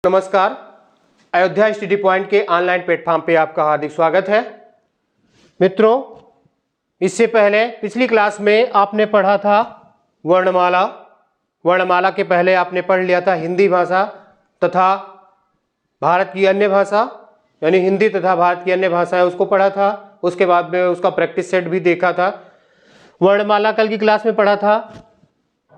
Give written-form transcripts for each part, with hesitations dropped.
नमस्कार, Ayodhya study point के online platform पे आपका हार्दिक स्वागत है। मित्रों, इससे पहले पिछली क्लास में आपने पढ़ा था वर्णमाला। वर्णमाला के पहले आपने पढ़ लिया था हिंदी भाषा तथा भारत की अन्य भाषा, यानी हिंदी तथा भारत की अन्य भाषाएं, उसको पढ़ा था। उसके बाद में उसका प्रैक्टिस सेट भी देखा था। वर्णमाला कल की क्लास में पढ़ा था।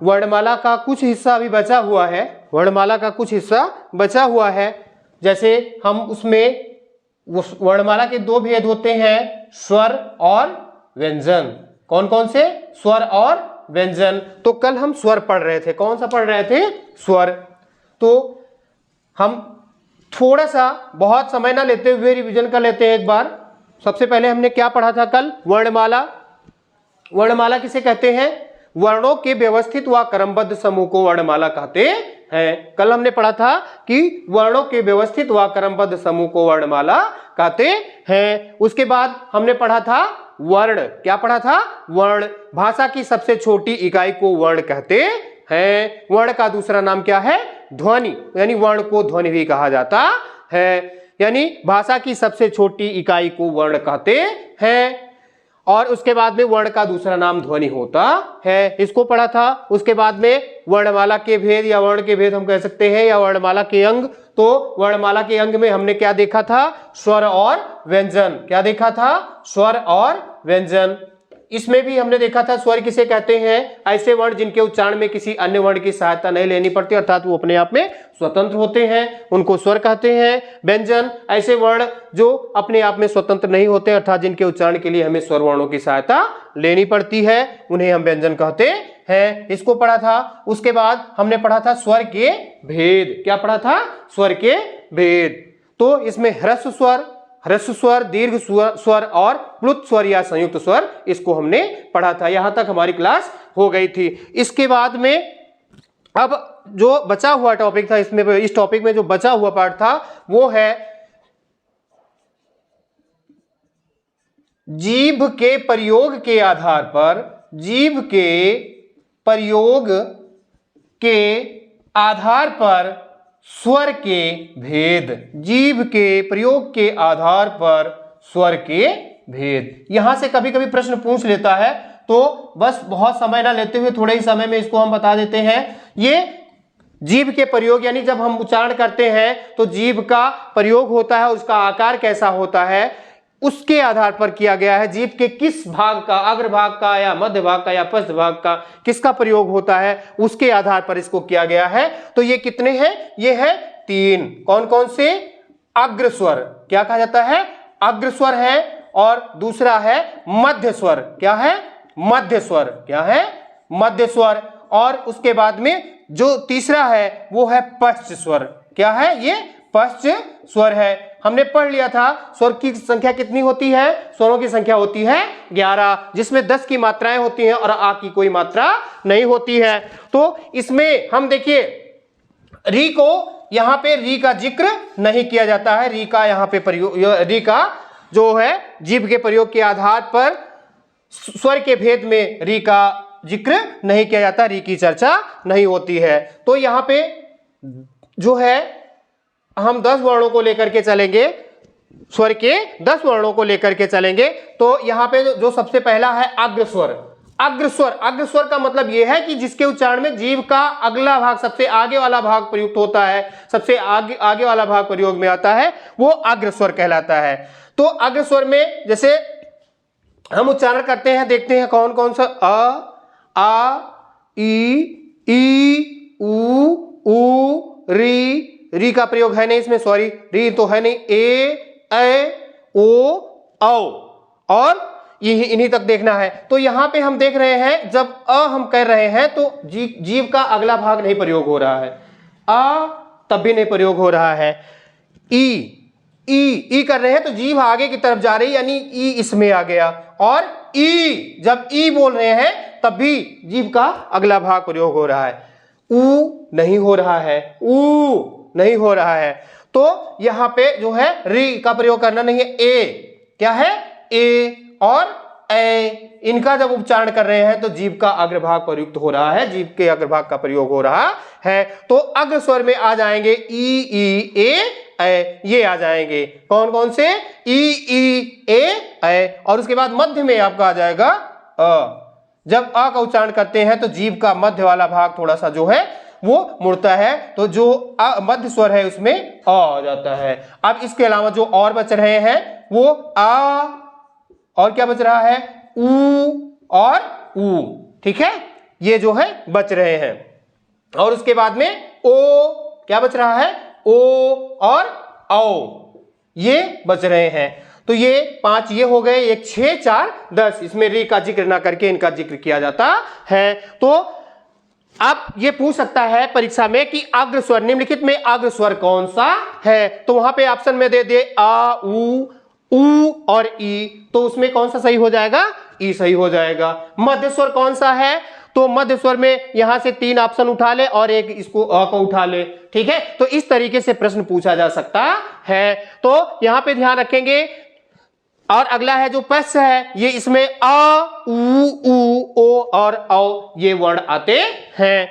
वर्णमाला का कुछ हिस्सा अभी बचा हुआ है। वर्णमाला का कुछ हिस्सा बचा हुआ है। जैसे हम उसमें वर्णमाला के दो भेद होते हैं, स्वर और व्यंजन। कौन कौन से? स्वर और व्यंजन। तो कल हम स्वर पढ़ रहे थे। कौन सा पढ़ रहे थे? स्वर। तो हम थोड़ा सा, बहुत समय ना लेते हुए रिवीजन कर लेते हैं एक बार। सबसे पहले हमने क्या पढ़ा था कल? वर्णमाला। वर्णमाला किसे कहते हैं? वर्णों के व्यवस्थित व क्रमबद्ध समूह को वर्णमाला कहते हैं। कल हमने पढ़ा था कि वर्णों के व्यवस्थित व क्रमबद्ध समूह को वर्णमाला कहते हैं। उसके बाद हमने पढ़ा था वर्ण। क्या पढ़ा था? वर्ण। भाषा की सबसे छोटी इकाई को वर्ण कहते हैं। वर्ण का दूसरा नाम क्या है? ध्वनि। यानी वर्ण को ध्वनि भी कहा जाता है। यानी भाषा की सबसे छोटी इकाई को वर्ण कहते हैं। और उसके बाद में वर्ण का दूसरा नाम ध्वनि होता है। इसको पढ़ा था। उसके बाद में वर्णमाला के भेद या वर्ण के भेद हम कह सकते हैं, या वर्णमाला के अंग। तो वर्णमाला के अंग में हमने क्या देखा था? स्वर और व्यंजन। क्या देखा था? स्वर और व्यंजन। इसमें भी हमने देखा था स्वर किसे कहते हैं? ऐसे वर्ण जिनके उच्चारण में किसी अन्य वर्ण की सहायता नहीं लेनी पड़ती, अर्थात वो अपने आप में स्वतंत्र होते हैं, उनको स्वर कहते हैं। व्यंजन ऐसे वर्ण जो अपने आप में स्वतंत्र नहीं होते, अर्थात जिनके उच्चारण के लिए हमें स्वर वर्णों की सहायता लेनी पड़ती है, उन्हें हम व्यंजन कहते हैं। इसको पढ़ा था। उसके बाद हमने पढ़ा था स्वर के भेद। क्या पढ़ा था? स्वर के भेद। तो इसमें ह्रस्व स्वर, ह्रस्व स्वर, दीर्घ स्वर और प्लुत स्वर या संयुक्त स्वर, इसको हमने पढ़ा था। यहां तक हमारी क्लास हो गई थी। इसके बाद में अब जो बचा हुआ टॉपिक था, इसमें इस टॉपिक में जो बचा हुआ पार्ट था वो है जीभ के प्रयोग के आधार पर, जीभ के प्रयोग के आधार पर स्वर के भेद। जीभ के प्रयोग के आधार पर स्वर के भेद। यहां से कभी कभी प्रश्न पूछ लेता है, तो बस बहुत समय ना लेते हुए थोड़े ही समय में इसको हम बता देते हैं। ये जीभ के प्रयोग, यानी जब हम उच्चारण करते हैं तो जीभ का प्रयोग होता है, उसका आकार कैसा होता है, उसके आधार पर किया गया है। जीभ के किस भाग का, अग्र भाग का या मध्य भाग का या पश्च भाग का, किसका प्रयोग होता है, उसके आधार पर इसको किया गया है। तो ये कितने हैं? ये है 3। कौन कौन से? अग्र स्वर। क्या कहा जाता है? अग्र स्वर है। और दूसरा है मध्य स्वर। क्या है? मध्य स्वर। क्या है? मध्य स्वर। और उसके बाद में जो तीसरा है वो है पश्च स्वर। क्या है? ये पश्च स्वर है। हमने पढ़ लिया था स्वर की संख्या कितनी होती है? स्वरों की संख्या होती है 11, जिसमें 10 की मात्राएं होती हैं और आ की कोई मात्रा नहीं होती है। तो इसमें हम देखिए, री को यहां पे री का जिक्र नहीं किया जाता है। री का यहां पे प्रयोग, री का जो है जीभ के प्रयोग के आधार पर स्वर के भेद में री का जिक्र नहीं किया जाता, री की चर्चा नहीं होती है। तो यहां पे जो है हम 10 वर्णों को लेकर के चलेंगे, स्वर के 10 वर्णों को लेकर के चलेंगे। तो यहां पे जो सबसे पहला है अग्र स्वर। अग्र स्वर, अग्र स्वर का मतलब यह है कि जिसके उच्चारण में जीभ का अगला भाग, सबसे आगे वाला भाग प्रयुक्त होता है, सबसे आगे वाला भाग प्रयोग में आता है, वो अग्र स्वर कहलाता है। तो अग्र स्वर में जैसे हम उच्चारण करते हैं, देखते हैं कौन कौन सा? अ, आ, ई, उ, री। री का प्रयोग है नहीं इसमें, सॉरी, री तो है नहीं। ए, ओ, औ, और इन्हीं तक देखना है। तो यहां पे हम देख रहे हैं, जब अ हम कह रहे हैं तो जीभ का अगला भाग नहीं प्रयोग हो रहा है। आ तब भी नहीं प्रयोग हो रहा है। ई कर रहे हैं तो जीभ आगे की तरफ जा रही है, यानी ई इसमें आ गया। और ई, जब ई बोल रहे हैं तब भी जीभ का अगला भाग प्रयोग हो रहा है। ऊ नहीं हो रहा है, ऊ नहीं हो रहा है। तो यहां पे जो है री का प्रयोग करना नहीं है। ए, क्या है? ए और ए, इनका जब उच्चारण कर रहे हैं तो जीभ का अग्रभाग प्रयुक्त हो रहा है, जीभ के अग्रभाग का प्रयोग हो रहा है। तो अग्र स्वर में आ जाएंगे ई ए, ये आ जाएंगे। कौन कौन से? ई ए, और उसके बाद मध्य में आपका आ जाएगा अ। जब अ का उच्चारण करते हैं तो जीभ का मध्य वाला भाग थोड़ा सा जो है वो मुड़ता है, तो जो मध्य स्वर है उसमें आ जाता है। अब इसके अलावा जो और बच रहे हैं वो आ, और क्या बच रहा है? ऊ और ऊ, ठीक है, ये जो है बच रहे हैं। और उसके बाद में ओ, क्या बच रहा है? ओ और औ, ये बच रहे हैं। तो ये 5 ये हो गए, एक 6 4 10, इसमें री का जिक्र ना करके इनका जिक्र किया जाता है। तो अब ये पूछ सकता है परीक्षा में कि अग्र स्वर, निम्नलिखित में अग्र स्वर कौन सा है? तो वहां पे ऑप्शन में दे दे आ, ऊ और ई, तो उसमें कौन सा सही हो जाएगा? ई सही हो जाएगा। मध्य स्वर कौन सा है? तो मध्य स्वर में यहां से 3 ऑप्शन उठा ले और एक इसको अ को उठा ले, ठीक है। तो इस तरीके से प्रश्न पूछा जा सकता है। तो यहां पे ध्यान रखेंगे। और अगला है जो पश्च है, ये इसमें आ, ऊ, ओ और औ ये वर्ण आते हैं।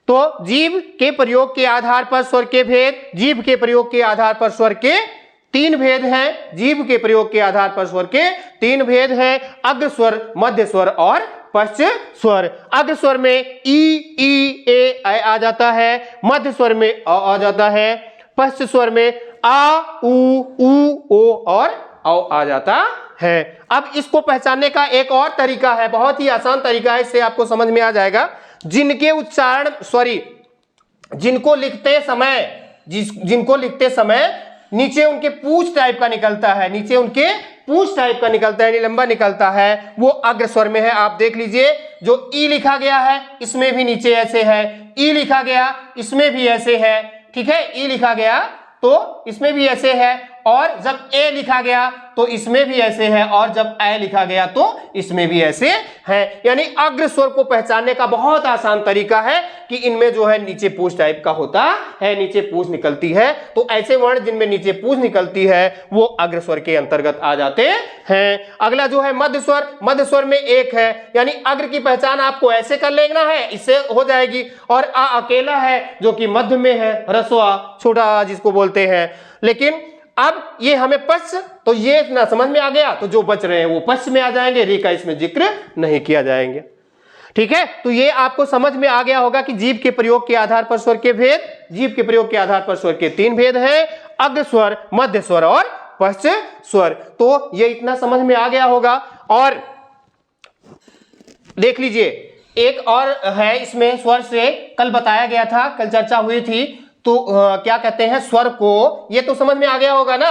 तो जीभ के प्रयोग के आधार पर स्वर के भेद, जीभ के प्रयोग के आधार पर स्वर के 3 भेद हैं। जीभ के प्रयोग के आधार पर स्वर के 3 भेद हैं, अग्र स्वर, मध्य स्वर और पश्च स्वर। अग्र स्वर में ई ए आ जाता है, मध्य स्वर में आ जाता है, पश्च स्वर में आ, ऊ, ओ और औ आ जाता है। अब इसको पहचानने का एक और तरीका है, बहुत ही आसान तरीका है, इससे आपको समझ में आ जाएगा। जिनके उच्चारण, सॉरी, जिनको लिखते समय नीचे उनके पूंछ टाइप का निकलता है, नीचे उनके पूंछ टाइप का निकलता है, लंबा निकलता है, वो अग्र स्वर में है। आप देख लीजिए, जो ई लिखा गया है इसमें भी नीचे ऐसे है, ई लिखा गया इसमें भी ऐसे है, ठीक है, ई लिखा गया तो इसमें भी ऐसे है, और जब ए लिखा गया तो इसमें भी ऐसे है, और जब ए लिखा गया तो इसमें भी ऐसे है। यानी अग्र स्वर को पहचानने का बहुत आसान तरीका है कि इनमें जो है नीचे पूंछ टाइप का होता है, नीचे पूंछ निकलती है। तो ऐसे वर्ण जिनमें नीचे पूंछ निकलती है वो अग्र स्वर के अंतर्गत आ जाते हैं। अगला जो है मध्य स्वर, मध्य स्वर में एक है, यानी अग्र की पहचान आपको ऐसे कर लेना है, इससे हो जाएगी। और आ अकेला है जो कि मध्य में है, ह्रस्व छोटा जिसको बोलते हैं। लेकिन अब ये हमें पश्च, तो ये इतना समझ में आ गया, तो जो बच रहे हैं वो पश्च में आ जाएंगे, रे का इसमें जिक्र नहीं किया जाएंगे, ठीक है। तो ये आपको समझ में आ गया होगा कि जीभ के प्रयोग के आधार पर स्वर के भेद, जीभ के प्रयोग के आधार पर स्वर के 3 भेद हैं, अग्र स्वर, मध्य स्वर और पश्च स्वर। तो ये इतना समझ में आ गया होगा। और देख लीजिए, एक और है इसमें स्वर से, कल बताया गया था, कल चर्चा हुई थी। तो क्या कहते हैं स्वर को, ये तो समझ में आ गया होगा ना,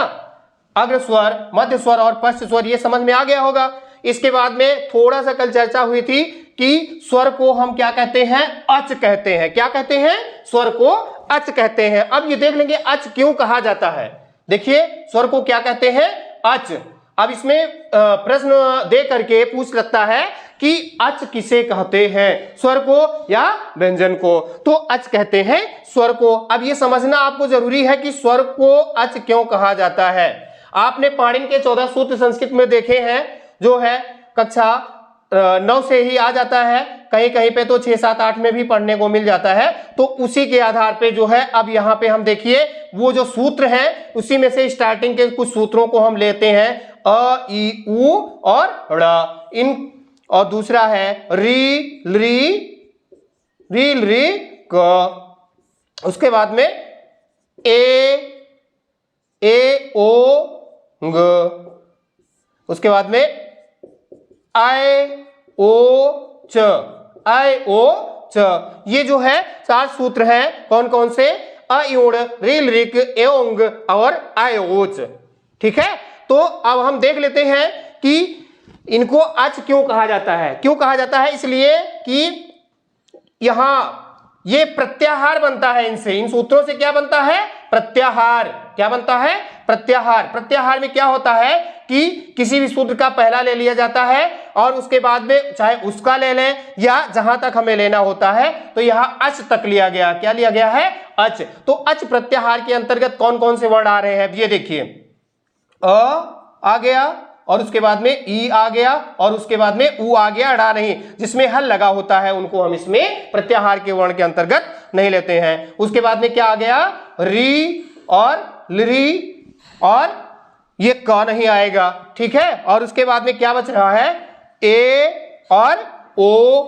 अग्र स्वर, मध्य स्वर और पश्च स्वर, ये समझ में आ गया होगा। इसके बाद में थोड़ा सा कल चर्चा हुई थी कि स्वर को हम क्या कहते हैं? अच कहते हैं। क्या कहते हैं? स्वर को अच कहते हैं। अब ये देख लेंगे अच क्यों कहा जाता है। देखिए, स्वर को क्या कहते हैं? अच। अब इसमें प्रश्न दे करके पूछ सकता है कि अच किसे कहते हैं, स्वर को या व्यंजन को? तो अच कहते हैं स्वर को। अब ये समझना आपको जरूरी है कि स्वर को अच क्यों कहा जाता है। आपने पाणिनि के 14 सूत्र संस्कृत में देखे हैं, जो है कक्षा 9 से ही आ जाता है, कहीं कहीं पे तो 6 7 8 में भी पढ़ने को मिल जाता है। तो उसी के आधार पे जो है, अब यहाँ पे हम देखिए वो जो सूत्र हैं उसी में से स्टार्टिंग के कुछ सूत्रों को हम लेते हैं, अ ई उ और ड़, इन, और दूसरा है री री री क, उसके बाद में ए ओ ग, उसके बाद में आय ओ च, आय ओ च। ये जो है 4 सूत्र हैं, कौन कौन से? अयोड़, रील रिक, एओंग और आयोच, ठीक है। तो अब हम देख लेते हैं कि इनको अच क्यों कहा जाता है। क्यों कहा जाता है? इसलिए कि यहां ये प्रत्याहार बनता है इनसे, इन सूत्रों से क्या बनता है? प्रत्याहार। क्या बनता है? प्रत्याहार। प्रत्याहार में क्या होता है कि किसी भी सूत्र का पहला ले लिया जाता है और उसके बाद में चाहे उसका ले लें या जहां तक हमें लेना होता है, तो यहां अच तक लिया गया। क्या लिया गया है? अच। तो अच प्रत्याहार के अंतर्गत कौन कौन से वर्ण आ रहे हैं? ये देखिए, अ आ गया, और उसके बाद में ई आ गया और उसके बाद में ऊ आ गया, ड़ा नहीं, जिसमें हल लगा होता है उनको हम इसमें प्रत्याहार के वर्ण के अंतर्गत नहीं लेते हैं। उसके बाद में क्या आ गया, री और लरी, और ये क नहीं आएगा, ठीक है। और उसके बाद में क्या बच रहा है, ए और ओ,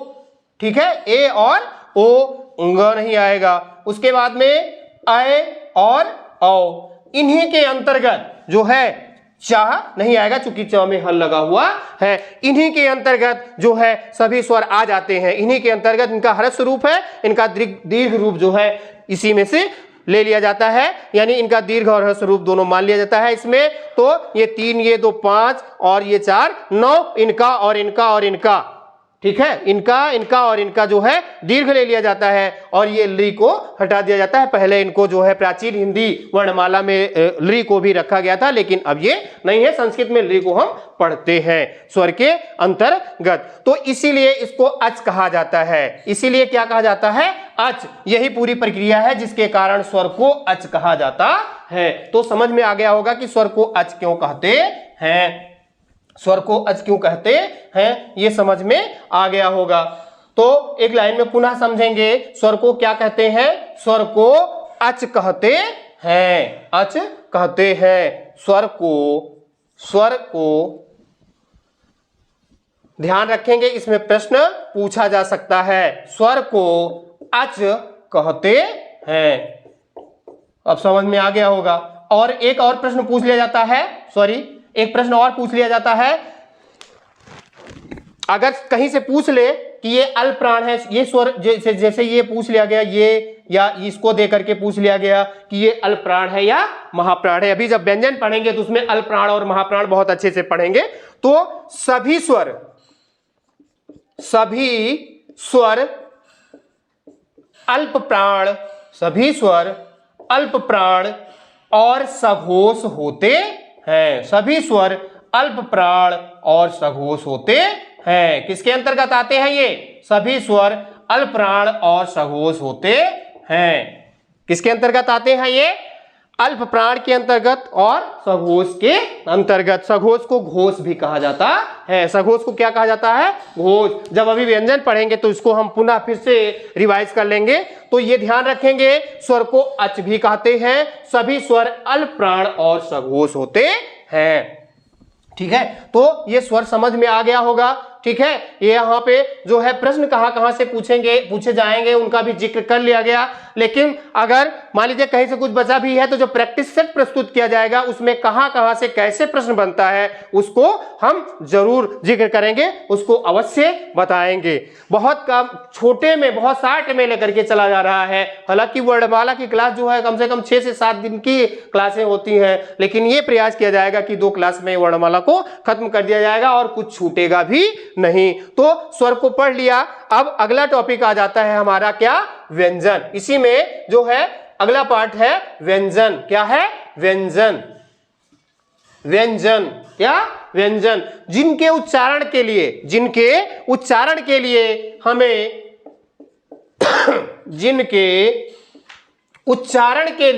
ठीक है, ए और ओ, ग नहीं आएगा। उसके बाद में अय और औ, इन्हीं के अंतर्गत जो है चाह नहीं आएगा चूंकि च में हल लगा हुआ है। इन्हीं के अंतर्गत जो है सभी स्वर आ जाते हैं, इन्हीं के अंतर्गत इनका ह्रस्व रूप है, इनका दीर्घ रूप जो है इसी में से ले लिया जाता है, यानी इनका दीर्घ और ह्रस्व रूप दोनों मान लिया जाता है इसमें। तो ये 3, ये 2 5 और ये 4 9, इनका और इनका और इनका, ठीक है, इनका और इनका जो है दीर्घ ले लिया जाता है और ये ली को हटा दिया जाता है। पहले इनको जो है प्राचीन हिंदी वर्णमाला में ली को भी रखा गया था, लेकिन अब ये नहीं है, संस्कृत में ली को हम पढ़ते हैं स्वर के अंतर्गत। तो इसीलिए इसको अच कहा जाता है, इसीलिए क्या कहा जाता है, अच। यही पूरी प्रक्रिया है जिसके कारण स्वर को अच कहा जाता है। तो समझ में आ गया होगा कि स्वर को अच क्यों कहते हैं, स्वर को अच क्यों कहते हैं, ये समझ में आ गया होगा। तो एक लाइन में पुनः समझेंगे, स्वर को क्या कहते हैं, स्वर को अच कहते हैं, अच कहते हैं स्वर को ध्यान रखेंगे, इसमें प्रश्न पूछा जा सकता है, स्वर को अच कहते हैं। अब समझ में आ गया होगा। और एक और प्रश्न पूछ लिया जाता है, एक प्रश्न और पूछ लिया जाता है, अगर कहीं से पूछ ले कि ये अल्प प्राण है, ये स्वर जैसे ये पूछ लिया गया, ये या इसको दे करके पूछ लिया गया कि ये अल्प प्राण है या महाप्राण है। अभी जब व्यंजन पढ़ेंगे तो उसमें अल्प प्राण और महाप्राण बहुत अच्छे से पढ़ेंगे। तो सभी स्वर अल्प प्राण, सभी स्वर अल्प प्राण और सघोष होते हैं, सभी स्वर अल्प प्राण और सघोष होते हैं। किसके अंतर्गत आते हैं ये, सभी स्वर अल्प प्राण और सघोष होते हैं। किसके अंतर्गत आते हैं ये, अल्प प्राण के अंतर्गत और सघोष के अंतर्गत। सघोष को घोष भी कहा जाता है, सघोष को क्या कहा जाता है, घोष। जब अभी व्यंजन पढ़ेंगे तो इसको हम पुनः फिर से रिवाइज कर लेंगे। तो ये ध्यान रखेंगे, स्वर को अच भी कहते हैं, सभी स्वर अल्प प्राण और सघोष होते हैं, ठीक है। तो ये स्वर समझ में आ गया होगा, ठीक है। ये यहाँ पे जो है प्रश्न कहाँ से पूछे जाएंगे उनका भी जिक्र कर लिया गया। लेकिन अगर मान लीजिए कहीं से कुछ बचा भी है तो जो प्रैक्टिस सेट प्रस्तुत किया जाएगा उसमें कहाँ से कैसे प्रश्न बनता है उसको हम जरूर जिक्र करेंगे, उसको अवश्य बताएंगे। बहुत कम छोटे में बहुत शार्ट में लेकर के चला जा रहा है। हालांकि वर्णमाला की क्लास जो है कम से कम 6 से 7 दिन की क्लासें होती हैं, लेकिन ये प्रयास किया जाएगा कि 2 क्लास में वर्णमाला को खत्म कर दिया जाएगा और कुछ छूटेगा भी नहीं। तो स्वर को पढ़ लिया। अब अगला टॉपिक आ जाता है हमारा क्या, व्यंजन। इसी में जो है अगला पार्ट है व्यंजन। क्या है, व्यंजन। व्यंजन क्या, व्यंजन जिनके उच्चारण के लिए हमें जिनके उच्चारण के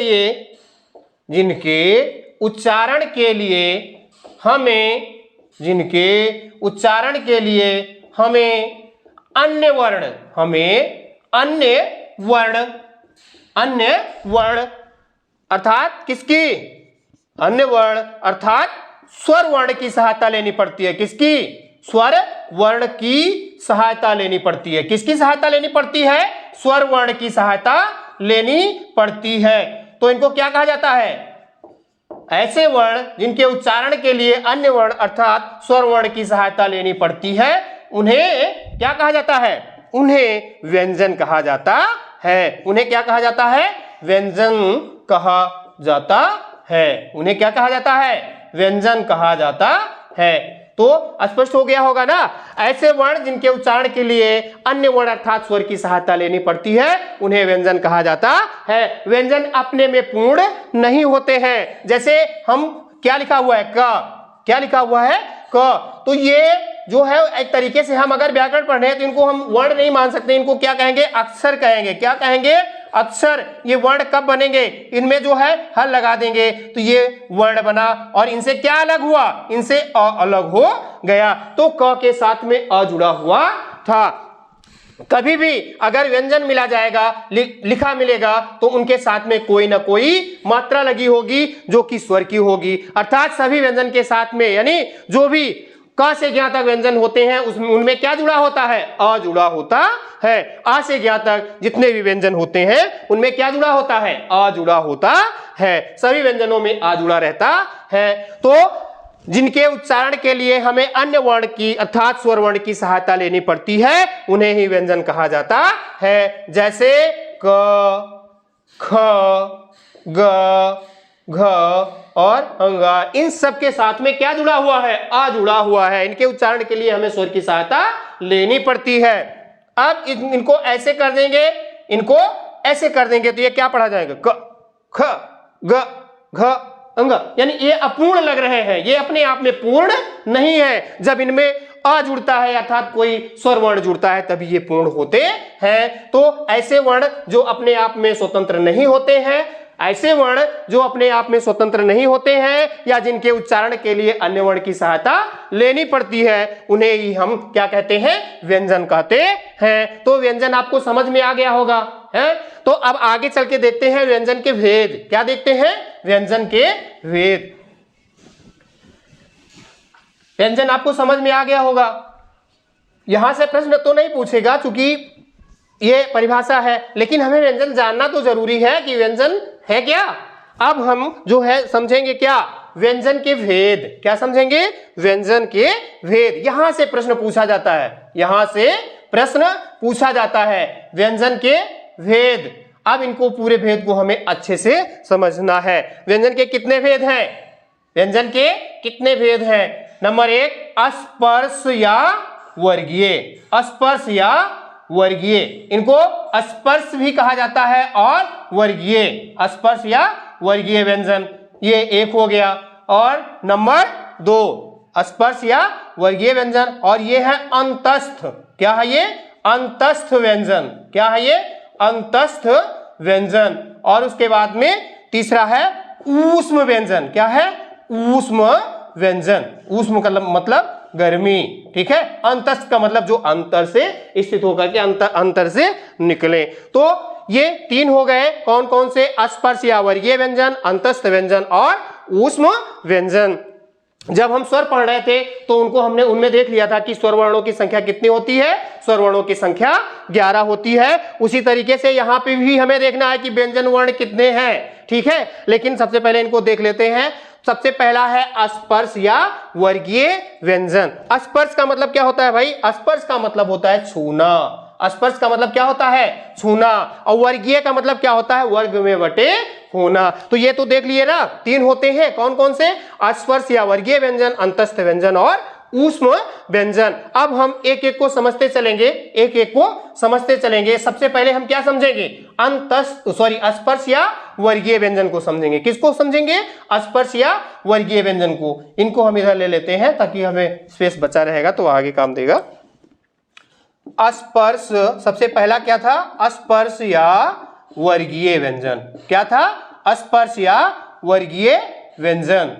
लिए हमें अन्य वर्ण अर्थात किसकी, अन्य वर्ण अर्थात स्वर वर्ण की सहायता लेनी पड़ती है। किसकी, स्वर वर्ण की सहायता लेनी पड़ती है। किसकी सहायता लेनी पड़ती है, स्वर वर्ण की सहायता लेनी पड़ती है। तो इनको क्या कहा जाता है, ऐसे वर्ण जिनके उच्चारण के लिए अन्य वर्ण अर्थात स्वर वर्ण की सहायता लेनी पड़ती है, उन्हें क्या कहा जाता है, उन्हें व्यंजन कहा जाता है। उन्हें क्या कहा जाता है, व्यंजन कहा जाता है। उन्हें क्या कहा जाता है, व्यंजन कहा जाता है। तो स्पष्ट हो गया होगा ना। ऐसे वर्ण जिनके उच्चारण के लिए अन्य वर्ण अर्थात स्वर की सहायता लेनी पड़ती है उन्हें व्यंजन कहा जाता है। व्यंजन अपने में पूर्ण नहीं होते हैं। जैसे हम क्या लिखा हुआ है, क, क्या लिखा हुआ है, क। तो ये जो है एक तरीके से हम अगर व्याकरण पढ़ रहे हैं तो इनको हम वर्ण नहीं मान सकते, इनको क्या कहेंगे, अक्षर कहेंगे। क्या कहेंगे, अक्षर, ये वर्ण कब बनेंगे, इनमें जो है हल लगा देंगे तो ये वर्ण बना, और इनसे क्या अलग हुआ, इनसे अ अलग हो गया, तो क के साथ में अ जुड़ा हुआ था। कभी भी अगर व्यंजन मिला जाएगा, लिखा मिलेगा, तो उनके साथ में कोई ना कोई मात्रा लगी होगी जो कि स्वर की होगी, अर्थात सभी व्यंजन के साथ में, यानी जो भी क से ज्ञ तक व्यंजन होते हैं उसमें उनमें क्या जुड़ा होता है, अ जुड़ा होता है। आ से ज्ञ तक जितने भी व्यंजन होते हैं उनमें क्या जुड़ा होता है, अ जुड़ा होता है। सभी व्यंजनों में आ जुड़ा रहता है। तो जिनके उच्चारण के लिए हमें अन्य वर्ण की अर्थात स्वर वर्ण की सहायता लेनी पड़ती है उन्हें ही व्यंजन कहा जाता है। जैसे क, ख, ग, घ और अंगा, इन सब के साथ में क्या जुड़ा हुआ है, आ जुड़ा हुआ है। इनके उच्चारण के लिए हमें स्वर की सहायता लेनी पड़ती है। अब इनको ऐसे कर देंगे, इनको ऐसे कर देंगे तो ये क्या पढ़ा जाएगा, क, ख, ग, घ, अंग, यानी ये अपूर्ण लग रहे हैं, ये अपने आप में पूर्ण नहीं है। जब इनमें अ जुड़ता है अर्थात कोई स्वर वर्ण जुड़ता है तभी ये पूर्ण होते हैं। तो ऐसे वर्ण जो अपने आप में स्वतंत्र नहीं होते हैं, ऐसे वर्ण जो अपने आप में स्वतंत्र नहीं होते हैं या जिनके उच्चारण के लिए अन्य वर्ण की सहायता लेनी पड़ती है, उन्हें ही हम क्या कहते हैं, व्यंजन कहते हैं। तो व्यंजन आपको समझ में आ गया होगा है। तो अब आगे चल के देखते हैं व्यंजन के भेद। क्या देखते हैं, व्यंजन के भेद। व्यंजन आपको समझ में आ गया होगा। यहां से प्रश्न तो नहीं पूछेगा क्योंकि ये परिभाषा है, लेकिन हमें व्यंजन जानना तो जरूरी है कि व्यंजन है क्या। अब हम जो है समझेंगे क्या, व्यंजन के भेद। क्या समझेंगे, व्यंजन के भेद। यहां से प्रश्न पूछा जाता है, यहां से प्रश्न पूछा जाता है, व्यंजन के भेद। अब इनको पूरे भेद को हमें अच्छे से समझना है। व्यंजन के कितने भेद हैं, व्यंजन के कितने भेद हैं। नंबर 1, स्पर्श या वर्गीय। स्पर्श या वर्गीय, इनको स्पर्श भी कहा जाता है और वर्गीय, स्पर्श या वर्गीय व्यंजन, ये एक हो गया। और नंबर 2, स्पर्श या वर्गीय व्यंजन, और ये है अंतस्थ। क्या है ये, अंतस्थ व्यंजन। क्या है ये, अंतस्थ व्यंजन। और उसके बाद में तीसरा है ऊष्म व्यंजन। क्या है, ऊष्म व्यंजन। ऊष्म का मतलब गर्मी, ठीक है। अंतस्थ का मतलब जो अंतर से स्थित होकर के अंतर से निकले। तो ये 3 हो गए, कौन कौन से, स्पर्श या वर्गीय व्यंजन, अंतस्थ व्यंजन और ऊष्म व्यंजन। जब हम स्वर पढ़ रहे थे तो हमने उनमें देख लिया था कि स्वर वर्णों की संख्या कितनी होती है, स्वर वर्णों की संख्या 11 होती है। उसी तरीके से यहाँ पे भी हमें देखना है कि व्यंजन वर्ण कितने हैं, ठीक है। लेकिन सबसे पहले इनको देख लेते हैं। सबसे पहला है स्पर्श या वर्गीय व्यंजन। स्पर्श का मतलब क्या होता है भाई, स्पर्श का मतलब होता है छूना। स्पर्श का मतलब क्या होता है, छूना। और वर्गीय का मतलब क्या होता है, वर्ग में बटे होना। तो ये तो देख लिए ना, 3 होते हैं, कौन कौन से, स्पर्श या वर्गीय व्यंजन, अंतस्थ व्यंजन और ऊष्म व्यंजन। अब हम एक एक को समझते चलेंगे, एक एक को समझते चलेंगे। सबसे पहले हम क्या समझेंगे, स्पर्श या वर्गीय व्यंजन को समझेंगे। किसको समझेंगे, स्पर्श या वर्गीय व्यंजन को। इनको हम इधर ले लेते हैं ताकि हमें स्पेस बचा रहेगा तो आगे काम देगा। स्पर्श, सबसे पहला क्या था, स्पर्श या वर्गीय व्यंजन। क्या था, स्पर्श या वर्गीय व्यंजन।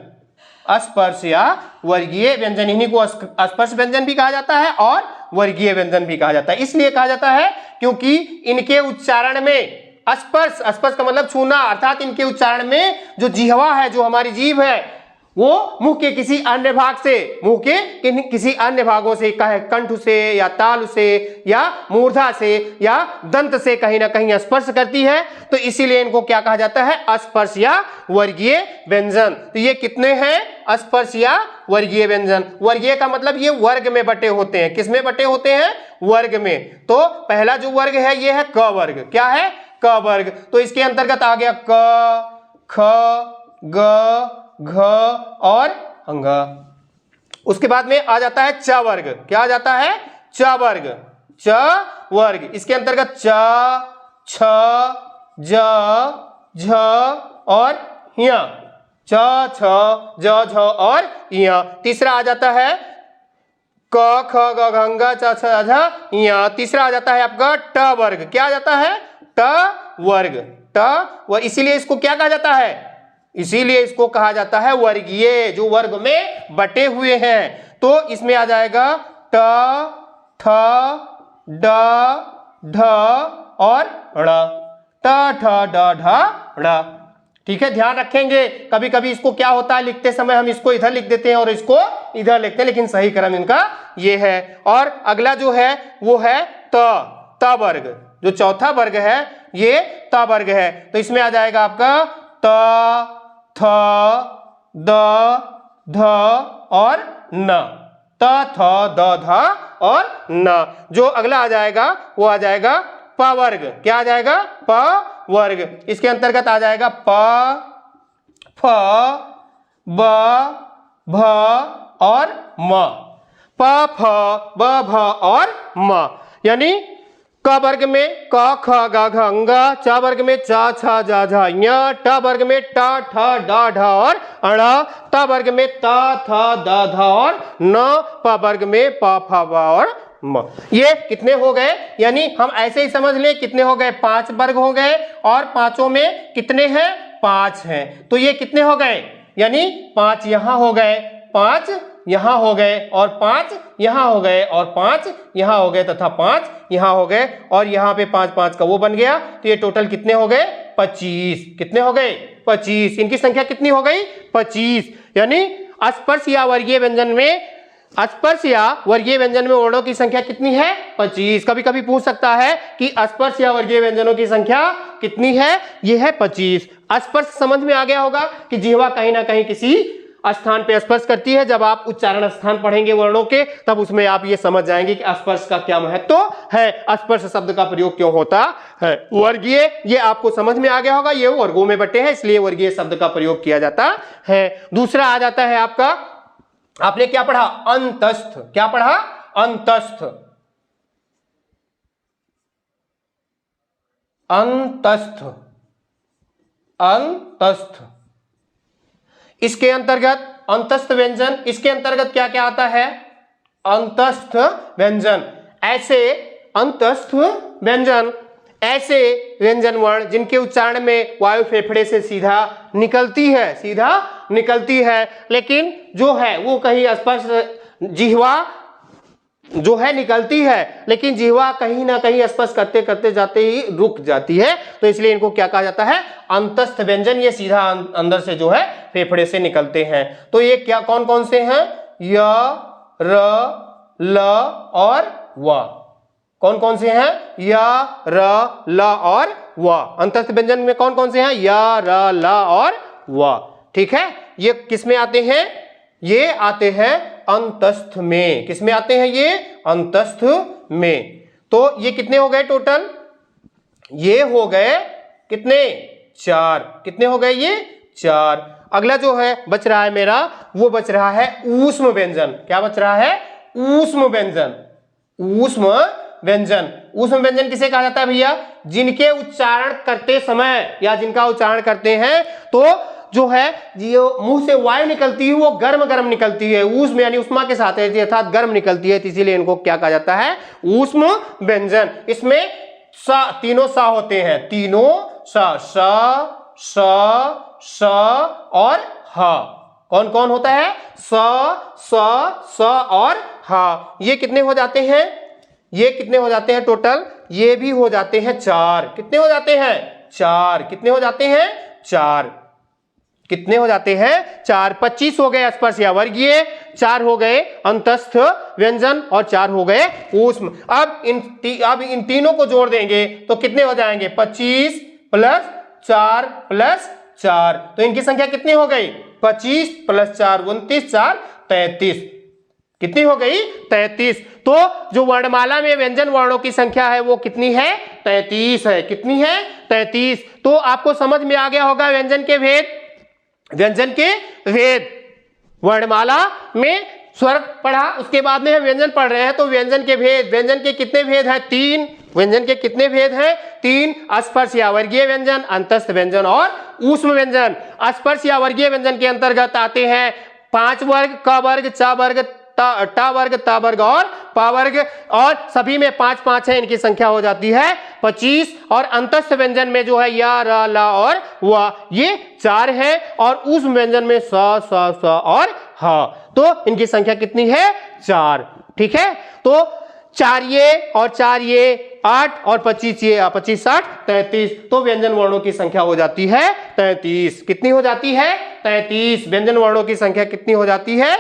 स्पर्श या वर्गीय व्यंजन, इन्हीं को स्पर्श व्यंजन भी कहा जाता है और वर्गीय व्यंजन भी कहा जाता है। इसलिए कहा जाता है क्योंकि इनके उच्चारण में स्पर्श, स्पर्श का मतलब छूना, अर्थात इनके उच्चारण में जो जिह्वा है, जो हमारी जीभ है, वो मुंह के किसी अन्य भाग से, मुंह के किसी अन्य भागों से, कंठ से या तालु से या मूर्धा से या दंत से कहीं ना कहीं स्पर्श करती है। तो इसीलिए इनको क्या कहा जाता है, स्पर्श या वर्गीय व्यंजन। तो ये कितने हैं, स्पर्श या वर्गीय व्यंजन। वर्गीय का मतलब ये वर्ग में बटे होते हैं। किस में बटे होते हैं, वर्ग में। तो पहला जो वर्ग है ये है क वर्ग। क्या है, क वर्ग। तो इसके अंतर्गत आ गया क, ख, ग, घ और अंग। उसके बाद में आ जाता है च वर्ग। क्या आ जाता है, च वर्ग, च वर्ग। इसके अंतर्गत च, छ, ज, झ और य। च, छ, ज, झ और य। तीसरा आ जाता है क, ख, ग, घ, च, छ, झ, य। तीसरा आ जाता है आपका ट वर्ग। क्या आ जाता है, ट वर्ग, इसीलिए इसको क्या कहा जाता है, इसीलिए इसको कहा जाता है वर्गीय, जो वर्ग में बटे हुए हैं। तो इसमें आ जाएगा ट, थ, ड, ढ और ण, ट, ठ, ड, ढ, ण। ठीक है, ध्यान रखेंगे। कभी कभी इसको क्या होता है, लिखते समय हम इसको इधर लिख देते हैं और इसको इधर लिखते हैं, लेकिन सही क्रम इनका ये है। और अगला जो है वो है त वर्ग, जो चौथा वर्ग है ये त वर्ग है। तो इसमें आ जाएगा आपका त, थ, द, ध और न, त, थ, द, ध और न। जो अगला आ जाएगा वो आ जाएगा प वर्ग। क्या आ जाएगा, प वर्ग। इसके अंतर्गत आ जाएगा प, फ, ब, भ और म, प, फ, ब, भ और म। यानी क वर्ग में क, ख, ग, घ, अंग, च वर्ग में च, छ, ज, झ, ञ, ट वर्ग में ट, ठ, ड, ढ और अण, त वर्ग में त, थ, द, ध और न, प वर्ग में प, फ, ब और म। ये कितने हो गए, यानी हम ऐसे ही समझ लें कितने हो गए, 5 वर्ग हो गए और पांचों में कितने हैं, 5 हैं। तो ये कितने हो गए, यानी 5 यहां हो गए, 5 यहां हो गए और 5 यहां हो गए और 5 यहां हो गए तथा 5 यहां हो गए और यहां पे 5 5 का वो बन गया। तो ये टोटल कितने हो गए, 25। कितने हो गए, 25। इनकी संख्या कितनी हो गई, 25। यानी अस्पर्श या वर्गीय व्यंजन में, अस्पर्श या वर्गीय व्यंजन में वर्णों की संख्या कितनी है, 25। कभी कभी पूछ सकता है कि अस्पर्श या वर्गीय व्यंजनों की संख्या कितनी है, ये है 25। अस्पर्श समझ में आ गया होगा कि जिह्वा कहीं ना कहीं किसी स्थान पे स्पर्श करती है। जब आप उच्चारण स्थान पढ़ेंगे वर्णों के, तब उसमें आप ये समझ जाएंगे कि स्पर्श का क्या महत्व है, स्पर्श शब्द का प्रयोग क्यों होता है। वर्गीय, ये आपको समझ में आ गया होगा, ये वर्गों में बटे हैं, इसलिए वर्गीय शब्द का प्रयोग किया जाता है। दूसरा आ जाता है आपका, आपने क्या पढ़ा, अंतस्थ। क्या पढ़ा, अंतस्थ। अंतस्थ, अंतस्थ। इसके अंतर्गत अंतस्थ व्यंजन, इसके अंतर्गत क्या क्या आता है, अंतस्थ व्यंजन। ऐसे अंतस्थ व्यंजन, ऐसे व्यंजन वर्ण जिनके उच्चारण में वायु फेफड़े से सीधा निकलती है, सीधा निकलती है, लेकिन जो है वो कहीं स्पर्श, जिह्वा जो है निकलती है, लेकिन जिह्वा कहीं ना कहीं स्पर्श करते करते जाते ही रुक जाती है। तो इसलिए इनको क्या कहा जाता है, अंतस्थ व्यंजन। ये सीधा अंदर से जो है फेफड़े से निकलते हैं। तो ये क्या, कौन कौन से हैं, य, र, ल और व। कौन कौन से हैं, य, र, ल और व। अंतस्थ व्यंजन में कौन कौन से हैं, य, र, ल और व। ठीक है, ये किस में आते हैं, ये आते हैं अंतस्थ में। किस में आते हैं, ये अंतस्थ में। तो ये कितने हो गए टोटल, ये हो गए कितने, 4। कितने हो गए, ये 4। अगला जो है बच रहा है मेरा, वो बच रहा है ऊष्म व्यंजन। क्या बच रहा है, ऊष्म व्यंजन। ऊष्म व्यंजन, ऊष्म व्यंजन किसे कहा जाता है भैया, जिनके उच्चारण करते समय या जिनका उच्चारण करते हैं तो जो है जो मुंह से वायु निकलती है वो गर्म गर्म निकलती है, ऊष्म यानी उष्मा के साथ है, अर्थात गर्म निकलती है, इसीलिए इनको क्या कहा जाता है, ऊष्म व्यंजन। इसमें सा, तीनों सा होते हैं, तीनों सा, स, स और ह। कौन कौन होता है, स और ह। ये कितने हो जाते हैं, ये कितने हो जाते हैं टोटल, ये भी हो जाते हैं 4। कितने हो जाते हैं, 4। कितने हो जाते हैं, 4। कितने हो जाते हैं, 4। 25 हो गए स्पर्श या वर्गीय, 4 हो गए अंतस्थ व्यंजन और 4 हो गए ऊष्म। अब इन तीनों को जोड़ देंगे तो कितने हो जाएंगे, 25 प्लस 4 प्लस 4। तो इनकी संख्या कितनी हो गई, 25 प्लस 4 29, 4 33। कितनी हो गई, 33। तो जो वर्णमाला में व्यंजन वर्णों की संख्या है वो कितनी है, 33 है। कितनी है, 33। तो आपको समझ में आ गया होगा व्यंजन के भेद, व्यंजन के भेद। वर्णमाला में स्वर पढ़ा, उसके बाद में हम व्यंजन पढ़ रहे हैं, तो व्यंजन के भेद, व्यंजन के कितने भेद हैं, 3। व्यंजन के कितने भेद हैं, 3। स्पर्श या वर्गीय व्यंजन, अंतस्थ व्यंजन और ऊष्म व्यंजन। स्पर्श या वर्गीय व्यंजन के अंतर्गत आते हैं 5 वर्ग, क वर्ग, च वर्ग, टा वर्ग, ता वर्ग और पा वर्ग, और सभी में 5 5 है, इनकी संख्या हो जाती है 25। और अंतस्थ व्यंजन में जो है या, रा, ला और वा, ये 4 है, और उस व्यंजन में सा, सा, सा और हा, तो इनकी संख्या कितनी है? 4। ठीक है, तो 4 ये और 4 ये 8 और 25 ये, 25 60 33, तो व्यंजन वर्णों की संख्या हो जाती है 33। कितनी हो जाती है? 33। व्यंजन वर्णों की संख्या कितनी हो जाती है?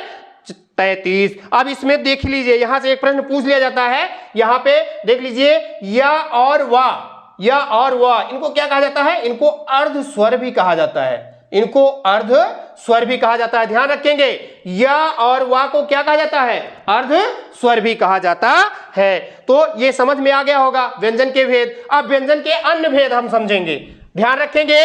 33। अब इसमें देख लीजिए, यहां से एक प्रश्न पूछ लिया जाता है, यहां पे देख लीजिए, या और वा, या और वा, इनको क्या कहा जाता है? इनको अर्ध स्वर भी कहा जाता है, इनको अर्ध स्वर भी कहा जाता है। ध्यान रखेंगे, या और वा को क्या कहा जाता है? अर्ध स्वर भी कहा जाता है। तो ये समझ में आ गया होगा व्यंजन के भेद। अब व्यंजन के अन्य भेद हम समझेंगे। ध्यान रखेंगे,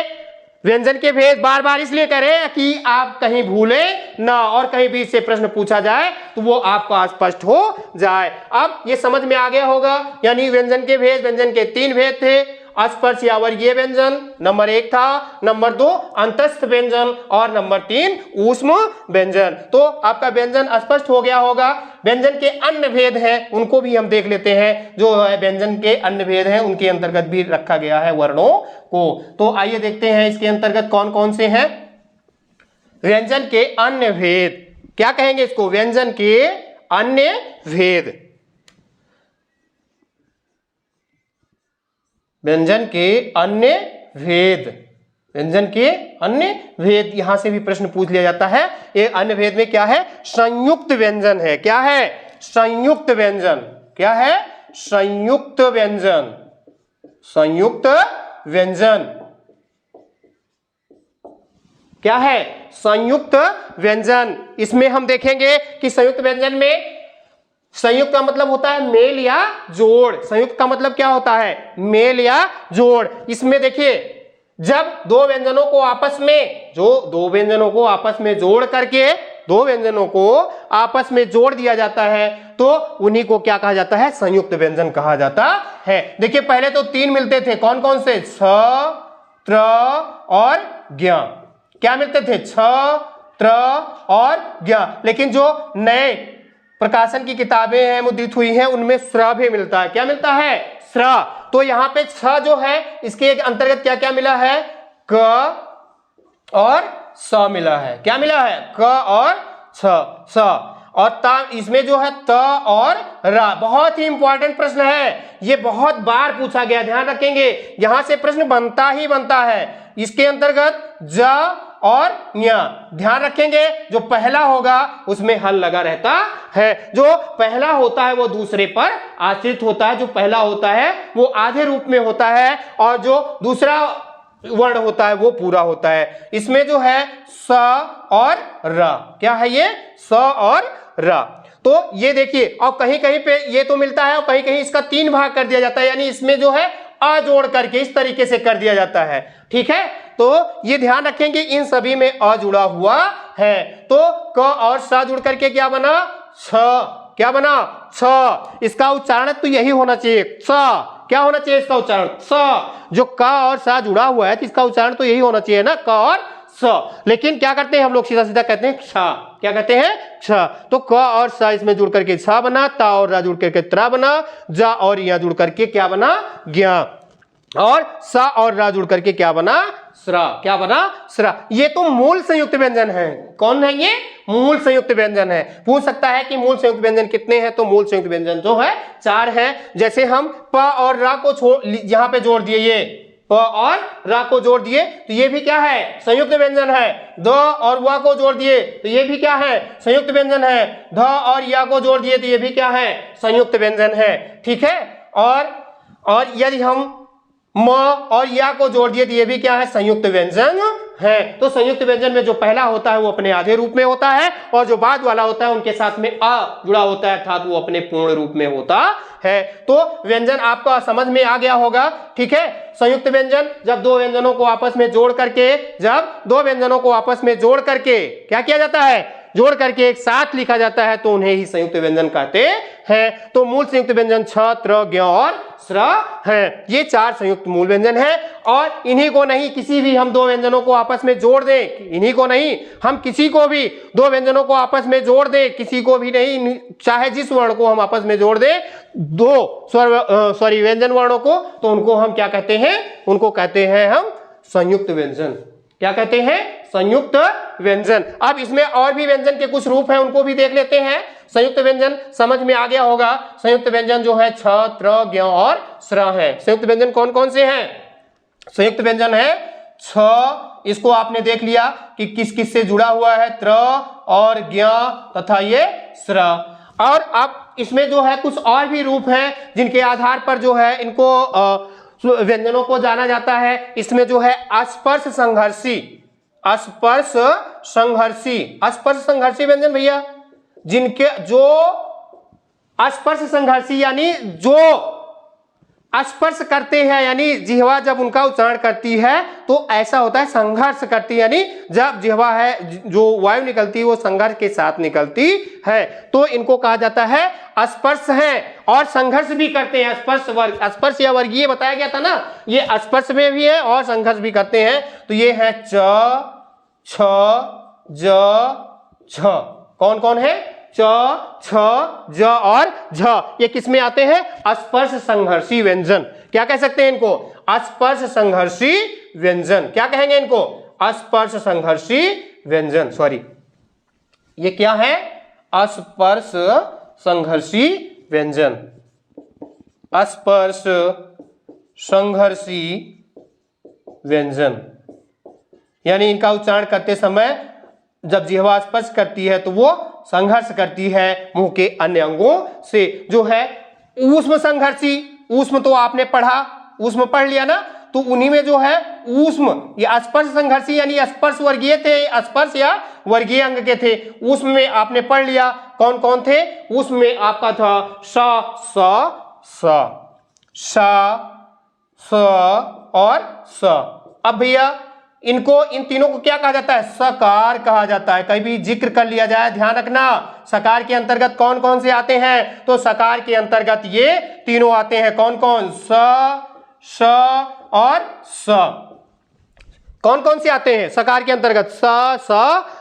व्यंजन के भेद बार बार इसलिए कह रहे हैं कि आप कहीं भूलें ना, और कहीं भी इससे प्रश्न पूछा जाए तो वो आपको स्पष्ट हो जाए। अब ये समझ में आ गया होगा, यानी व्यंजन के भेद, व्यंजन के 3 भेद थे। अस्पर्श या वर्गीय व्यंजन नंबर 1 था, नंबर 2 अंतस्थ व्यंजन, और नंबर 3 ऊष्म व्यंजन। तो आपका व्यंजन स्पष्ट हो गया होगा। व्यंजन के अन्य भेद हैं, उनको भी हम देख लेते हैं। जो है व्यंजन के अन्य भेद हैं, उनके अंतर्गत भी रखा गया है वर्णों को। तो आइए देखते हैं इसके अंतर्गत कौन कौन से हैं। व्यंजन के अन्य भेद, क्या कहेंगे इसको? व्यंजन के अन्य भेद। व्यंजन के अन्य भेद, व्यंजन के अन्य भेद, यहां से भी प्रश्न पूछ लिया जाता है। ये अन्य भेद में क्या है? संयुक्त व्यंजन है। क्या है? संयुक्त व्यंजन। क्या है? संयुक्त व्यंजन। संयुक्त व्यंजन क्या है? संयुक्त व्यंजन। इसमें हम देखेंगे कि संयुक्त व्यंजन में संयुक्त का मतलब होता है मेल या जोड़। संयुक्त का मतलब क्या होता है? मेल या जोड़। इसमें देखिए, जब दो व्यंजनों को आपस में, दो व्यंजनों को आपस में जोड़ करके, दो व्यंजनों को आपस में जोड़ दिया जाता है, तो उन्हीं को क्या कहा जाता है? संयुक्त व्यंजन कहा जाता है। देखिए, पहले तो 3 मिलते थे, कौन कौन से? छ, त्र और ज्ञ। क्या मिलते थे? छ, त्र और ज्ञ। लेकिन जो नए प्रकाशन की किताबें हैं, मुद्रित हुई हैं, उनमें स्र भी मिलता है। क्या मिलता है? स्र। तो यहां पे छ जो है, इसके अंतर्गत क्या क्या मिला है? क और स मिला है। क्या मिला है? क और स। और ता, इसमें जो है त और रा। बहुत ही इंपॉर्टेंट प्रश्न है, ये बहुत बार पूछा गया, ध्यान रखेंगे, यहां से प्रश्न बनता ही बनता है। इसके अंतर्गत ज और न्य, ध्यान रखेंगे, जो पहला होगा उसमें हल लगा रहता है। जो पहला होता है वो दूसरे पर आश्रित होता है, जो पहला होता है वो आधे रूप में होता है, और जो दूसरा वर्ण होता है वो पूरा होता है। इसमें जो है स और र, क्या है ये? स और र। तो ये देखिए, और कहीं कहीं पे ये तो मिलता है, और कहीं कहीं इसका 3 भाग कर दिया जाता है, यानी इसमें जो है अ जोड़ करके इस तरीके से कर दिया जाता है। ठीक है, तो ये ध्यान रखेंगे, इन सभी में अ जुड़ा हुआ है। तो क और स जुड़ करके क्या बना? छ। क्या बना? छ। इसका उच्चारण तो यही होना चाहिए, स। क्या होना चाहिए इसका उच्चारण? स। जो क और स जुड़ा हुआ है, तो इसका उच्चारण तो यही होना चाहिए ना, क और स। लेकिन क्या करते हैं हम लोग? सीधा सीधा कहते हैं छ। क्या कहते हैं? छ। तो क और स इसमें जुड़ करके छ बना, ता और रा जुड़ करके त्रा बना, जा और या जुड़ करके क्या बना? ज्ञ। और सा और रा जुड़ करके क्या बना? स्रा। क्या बना? स्रा। ये तो मूल संयुक्त व्यंजन है। कौन है ये? मूल संयुक्त व्यंजन है। पूछ सकता है कि मूल संयुक्त व्यंजन कितने हैं, तो मूल संयुक्त व्यंजन जो है 4 है। जैसे हम प और रा को यहां पे जोड़ दिए, ये प और रा को जोड़ दिए, तो ये भी क्या है? संयुक्त व्यंजन है। द और वा को जोड़ दिए, तो ये भी क्या है? संयुक्त व्यंजन है। ध और या को जोड़ दिए, तो ये भी क्या है? संयुक्त व्यंजन है। ठीक है, और यदि हम म और या को जोड़ दिए, तो ये भी क्या है? संयुक्त व्यंजन है। तो संयुक्त व्यंजन में जो पहला होता है वो अपने आधे रूप में होता है, और जो बाद वाला होता है उनके साथ में अ जुड़ा होता है, अर्थात वो अपने पूर्ण रूप में होता है। तो व्यंजन आपका समझ में आ गया होगा। ठीक है, संयुक्त व्यंजन जब दो व्यंजनों को आपस में जोड़ करके क्या किया जाता है? जोड़ करके एक साथ लिखा जाता है तो उन्हें ही संयुक्त व्यंजन कहते हैं। तो मूल संयुक्त व्यंजन छ, त्र, ज्ञ और स्र हैं। ये 4 संयुक्त मूल व्यंजन हैं और इन्हीं को नहीं किसी भी हम 2 व्यंजनों को आपस में जोड़ दें, इन्हीं को नहीं हम किसी को भी 2 व्यंजनों को आपस में जोड़ दें, किसी को भी नहीं, चाहे जिस वर्ण को हम आपस में जोड़ दें 2 व्यंजन वर्णों को, तो उनको हम क्या कहते हैं, उनको कहते हैं हम संयुक्त व्यंजन। क्या कहते हैं? संयुक्त व्यंजन। अब इसमें और भी व्यंजन के कुछ रूप हैं, उनको भी देख लेते हैं। संयुक्त व्यंजन समझ में आ गया होगा। संयुक्त व्यंजन जो है छ, त्र, ज्ञ और स्र है। संयुक्त व्यंजन कौन कौन से हैं? संयुक्त व्यंजन है छ, इसको आपने देख लिया कि किस किस से जुड़ा हुआ है, त्र और ज्ञ तथा ये स्र। और अब इसमें जो है कुछ और भी रूप हैं जिनके आधार पर जो है इनको व्यंजनों को जाना जाता है। इसमें जो है अस्पर्श संघर्षी, अस्पर्श संघर्षी, अस्पर्श संघर्षी व्यंजन भैया, जिनके जो अस्पर्श संघर्षी यानी जो स्पर्श करते हैं, यानी जिह्वा जब उनका उच्चारण करती है तो ऐसा होता है संघर्ष करती है, यानी जब जिह्वा है जो वायु निकलती है वो संघर्ष के साथ निकलती है, तो इनको कहा जाता है स्पर्श है। और संघर्ष भी करते हैं, स्पर्श वर्ग, स्पर्श या वर्गीय बताया गया था ना, ये स्पर्श में भी है और संघर्ष भी करते हैं। तो ये है च, छ, ज, झ। कौन कौन है? च, छ, ज और झ। ये किस में आते हैं? स्पर्श संघर्षी व्यंजन। क्या कह सकते हैं इनको? स्पर्श संघर्षी व्यंजन। क्या कहेंगे इनको? स्पर्श संघर्षी व्यंजन। सॉरी, ये क्या है? स्पर्श संघर्षी व्यंजन। स्पर्श संघर्षी व्यंजन यानी इनका उच्चारण करते समय जब जिह्वा स्पर्श करती है तो वो संघर्ष करती है मुंह के अन्य अंगों से। जो है ऊष्म संघर्षी, ऊष्म तो आपने पढ़ा, ऊष्म पढ़ लिया ना, तो उन्हीं में जो है ऊष्म, ये स्पर्श संघर्षी यानी स्पर्श वर्गीय थे, स्पर्श या वर्गीय अंग के थे। ऊष्म में आपने पढ़ लिया कौन कौन थे। ऊष्म में आपका था स, स, स और स। अब भैया इनको, इन तीनों को क्या कहा जाता है? सकार कहा जाता है। कहीं भी जिक्र कर लिया जाए ध्यान रखना, सकार के अंतर्गत कौन कौन से आते हैं? तो सकार के अंतर्गत ये तीनों आते हैं। कौन कौन? स, श और स। कौन कौन से आते हैं सकार के अंतर्गत? स, स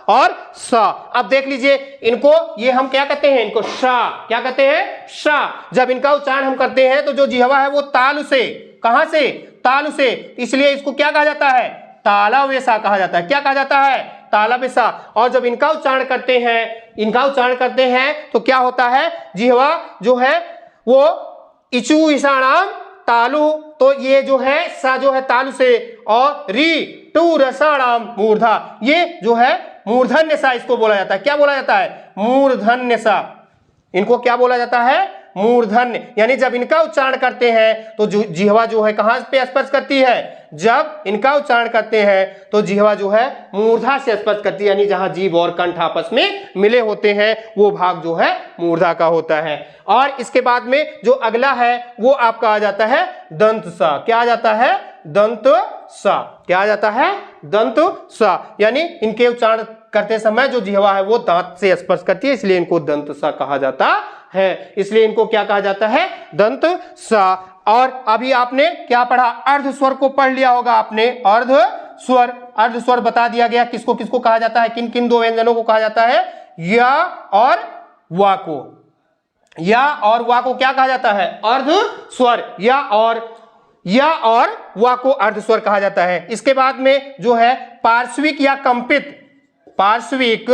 और स। अब देख लीजिए इनको, ये हम क्या कहते हैं? इनको शा। क्या कहते हैं? शा। जब इनका उच्चारण हम करते हैं तो जो जिह्वा है वो तालु से, कहां से? तालु से, इसलिए इसको क्या कहा जाता है? तालव्यसा कहा जाता है। क्या कहा जाता है? तालव्यसा। और जब इनका उच्चारण करते हैं, इनका उच्चारण करते हैं तो क्या होता है? जिह्वा जो है वो इचु ईशाणाम तालु, तो ये जो है सा जो है तालु से, और री टू रसाणाम मूर्धा, ये जो है मूर्धन्य सा इसको बोला जाता है। क्या बोला जाता है? मूर्धन्य सा। इनको क्या बोला जाता है? मूर्धन्य। यानी जब इनका उच्चारण करते हैं तो जिह्वा जो है कहां पे स्पर्श करती है? जब इनका उच्चारण करते हैं तो जिह्वा जो है मूर्धा से स्पर्श करती है, यानी जहां जीभ और कंठ आपस में मिले होते हैं वो भाग जो है मूर्धा का होता है। और इसके बाद में जो अगला है वो आपका आ जाता है दंत सा। क्या आ जाता है? दंत सा। क्या आ जाता है? दंत सा। यानी इनके उच्चारण करते समय जो जिह्वा है वो दांत से स्पर्श करती है, इसलिए इनको दंत सा कहा जाता है। इसलिए इनको क्या कहा जाता है? दंत सा। और अभी आपने क्या पढ़ा? अर्ध स्वर को पढ़ लिया होगा आपने। अर्ध स्वर, अर्ध स्वर बता दिया गया किसको किसको कहा जाता है, किन किन 2 व्यंजनों को कहा जाता है? या और वा को। या और वा को क्या कहा जाता है? अर्ध स्वर। या और वा को अर्ध स्वर कहा जाता है। इसके बाद में जो है पार्श्विक या कंपित, पार्श्विक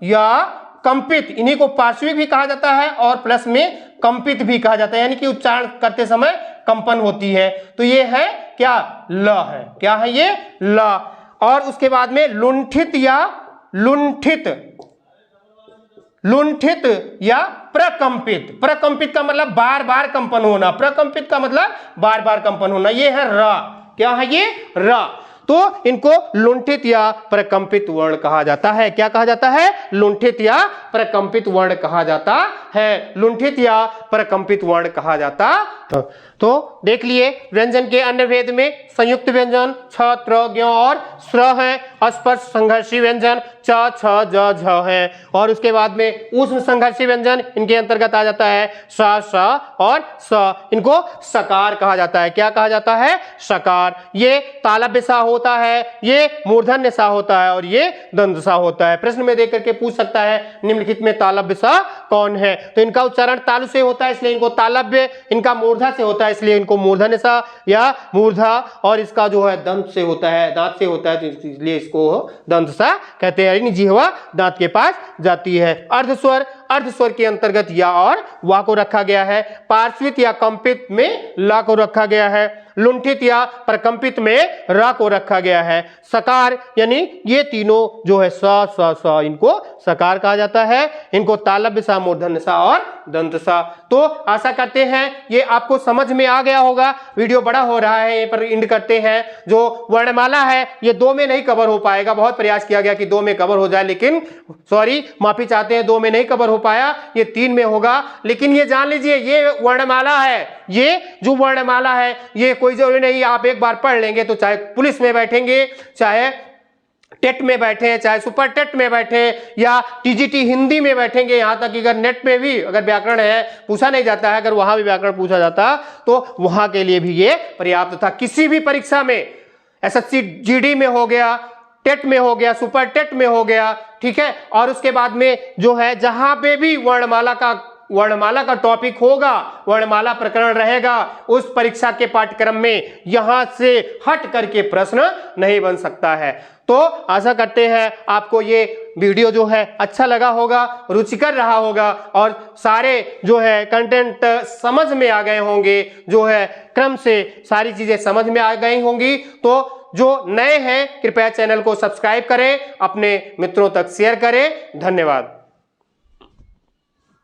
या कंपित, इन्हीं को पार्श्विक भी कहा जाता है और प्लस में कंपित भी कहा जाता है, यानी कि उच्चारण करते समय कंपन होती है। तो ये है क्या? ल है। क्या है ये? ल। और उसके बाद में लुंठित या लुंठित, लुंठित या प्रकंपित। प्रकंपित का मतलब बार बार कंपन होना, प्रकंपित का मतलब बार बार कंपन होना। ये है र। क्या है ये? र। तो इनको लुंठित या प्रकंपित वर्ण कहा जाता है। क्या कहा जाता है? लुंठित या प्रकंपित वर्ण कहा जाता है। लुंठित या प्रकंपित वर्ण कहा जाता तो देख लिए व्यंजन के अन्य भेद में संयुक्त व्यंजन छ, त्र, ज्ञ और स्र है। अस्पर्श संघर्षी व्यंजन च, छ, ज, झ है। और उसके बाद में ऊष्म संघर्षी व्यंजन इनके अंतर्गत आ जाता है स, श और स। इनको सकार कहा जाता है। क्या कहा जाता है? सकार। ये तालव्य सा होता है, ये मूर्धन्य सा होता है और ये दंत सा होता है। प्रश्न में देख करके पूछ सकता है निम्नलिखित में तालव्य सा कौन है? तो इनका उच्चारण तालु से होता है इसलिए इनको तालव्य, इनका मूर्धा से होता है इसलिए इनको मूर्धन्य सा या मूर्धा, और इसका जो है दंत से होता है, दांत से होता है तो इसलिए इसको दंत सा कहते हैं। जिह्वा दांत के पास जाती है। अर्धस्वर, अर्धस्वर के अंतर्गत या और वा को रखा गया है। पार्श्वित या कंपित में ला को रखा गया है। लुंठित या प्रकंपित में रा को रखा गया है। सकार यानी ये तीनों जो है स, स, स, इनको सकार कहा जाता है। इनको तालव्य सा, मूर्धन्य सा और दंत सा। तो आशा करते हैं ये आपको समझ में आ गया होगा। वीडियो बड़ा हो रहा है, यहीं पर एंड करते हैं। जो वर्णमाला है ये 2 में नहीं कवर हो पाएगा। बहुत प्रयास किया गया कि 2 में कवर हो जाए, लेकिन सॉरी माफी चाहते हैं 2 में नहीं कवर हो पाया, ये 3 में होगा। लेकिन ये जान लीजिए ये वर्णमाला है, ये जो वर्णमाला है ये कोई जरूरी नहीं, आप एक बार पढ़ लेंगे तो चाहे पुलिस में बैठेंगे, चाहे टेट में बैठे, चाहे सुपर टेट में बैठे या टीजीटी हिंदी में बैठेंगे, यहां तक कि अगर नेट में भी अगर व्याकरण है पूछा नहीं जाता है, अगर वहां भी व्याकरण पूछा जाता तो वहां के लिए भी ये पर्याप्त था। किसी भी परीक्षा में एसएससी जीडी में हो गया, टेट में हो गया, सुपर टेट में हो गया, ठीक है। और उसके बाद में जो है जहां पे भी वर्णमाला का टॉपिक होगा, वर्णमाला प्रकरण रहेगा, उस परीक्षा के पाठ्यक्रम में यहां से हट करके प्रश्न नहीं बन सकता है। तो आशा करते हैं आपको ये वीडियो जो है अच्छा लगा होगा, रुचिकर रहा होगा और सारे जो है कंटेंट समझ में आ गए होंगे, जो है क्रम से सारी चीजें समझ में आ गई होंगी। तो जो नए हैं कृपया चैनल को सब्सक्राइब करें, अपने मित्रों तक शेयर करें। धन्यवाद।